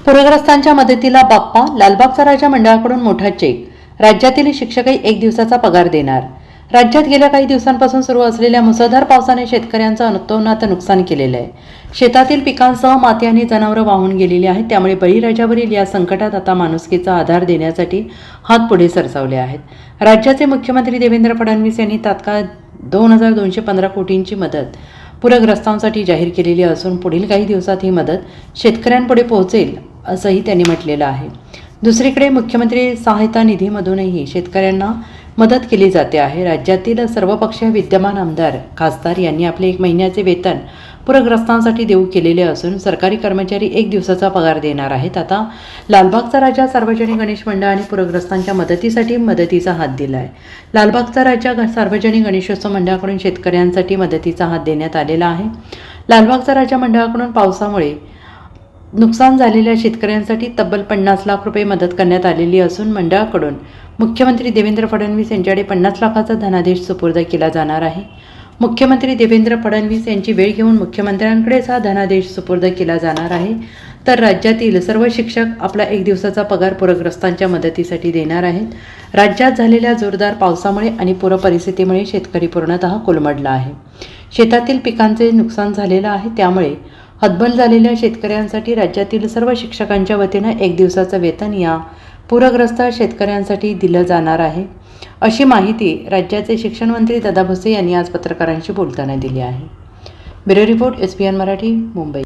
पूरग्रस्तांच्या मदतीला बाप्पा, लालबागचा राजा मंडळाकडून मोठा चेक. राज्यातील शिक्षकही 1 दिवसाचा पगार देणार. राज्यात गेल्या काही दिवसांपासून सुरू असलेल्या मुसळधार पावसाने शेतकऱ्यांचं अतोनात नुकसान केलेलं आहे. शेतातील पिकांसह माती आणि जनावरं वाहून गेलेली आहेत. त्यामुळे बळीराजावरील या संकटात आता माणुसकीचा आधार देण्यासाठी हात पुढे सरसावले आहेत. राज्याचे मुख्यमंत्री देवेंद्र फडणवीस यांनी तात्काळ 2,215 कोटींची मदत पूरग्रस्तांसाठी जाहीर केलेली असून पुढील काही दिवसात ही मदत शेतकऱ्यांपुढे पोहोचेल असंही त्यांनी म्हटलेलं आहे. दुसरीकडे मुख्यमंत्री सहायता निधीमधूनही शेतकऱ्यांना मदत केली जाते आहे. राज्यातील सर्वपक्षीय विद्यमान आमदार, खासदार यांनी आपले 1 महिन्याचे वेतन पूरग्रस्तांसाठी देऊ केलेले असून सरकारी कर्मचारी 1 दिवसाचा पगार देणार आहेत. आता लालबागचा राजा सार्वजनिक गणेश मंडळ आणि पूरग्रस्तांच्या मदतीसाठी मदतीचा हात दिला आहे. लालबागचा राजा सार्वजनिक गणेशोत्सव मंडळाकडून शेतकऱ्यांसाठी मदतीचा हात देण्यात आलेला आहे. लालबागचा राजा मंडळाकडून पावसामुळे नुकसान झालेल्या शेतकऱ्यांसाठी तब्बल 50 लाख रुपये मदत करण्यात आलेली असून मंडळाकडून मुख्यमंत्री देवेंद्र फडणवीस यांच्याकडे 50 लाखाचा धनादेश सुपूर्द केला जाणार आहे. मुख्यमंत्री देवेंद्र फडणवीस यांची वेळ घेऊन मुख्यमंत्र्यांकडेच हा धनादेश सुपूर्द केला जाणार आहे. तर राज्यातील सर्व शिक्षक आपला 1 दिवसाचा पगार पूरग्रस्तांच्या मदतीसाठी देणार आहेत. राज्यात झालेल्या जोरदार पावसामुळे आणि पूर परिस्थितीमुळे शेतकरी पूर्णतः कोलमडला आहे. शेतातील पिकांचे नुकसान झालेलं आहे. त्यामुळे हतबल झालेल्या शेतकऱ्यांसाठी राज्यातील सर्व शिक्षकांच्या वतीनं 1 दिवसाचं वेतन या पूरग्रस्त शेतकऱ्यांसाठी दिलं जाणार आहे, अशी माहिती राज्याचे शिक्षण मंत्री दादा भुसे यांनी आज पत्रकारांशी बोलताना दिली आहे. Bureau report, SBN Marathi, Mumbai.